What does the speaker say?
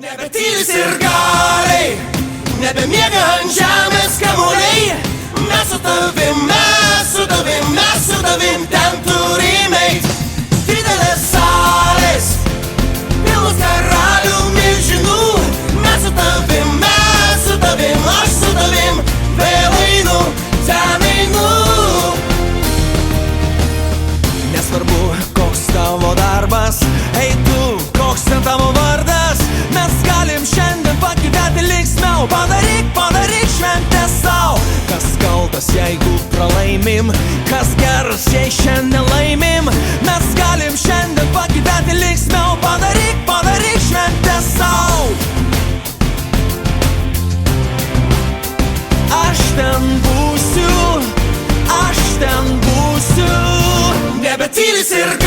Nebetylis ir galiai, nebemiega ant žemės kamuoliai. Mes su tavim, mes su tavim, mes su tavim ten turim eit. Didelės salės, pilnos karalių milžinų. Mes su tavim, mes su tavim, aš su tavim vėl einu, ten einu. Nesvarbu, koks tavo darbas, ei tu, koks ten tavo vardas. Mes galim šiandien pagyventi linksmiau. Padaryk šventę sau. Kas kaltas, jeigu pralaimim? Kas geras, jei šiandien laimim? Mes galim šiandien pagyventi linksmiau. Padaryk šventę sau. Aš ten būsiu. Nebetylis ir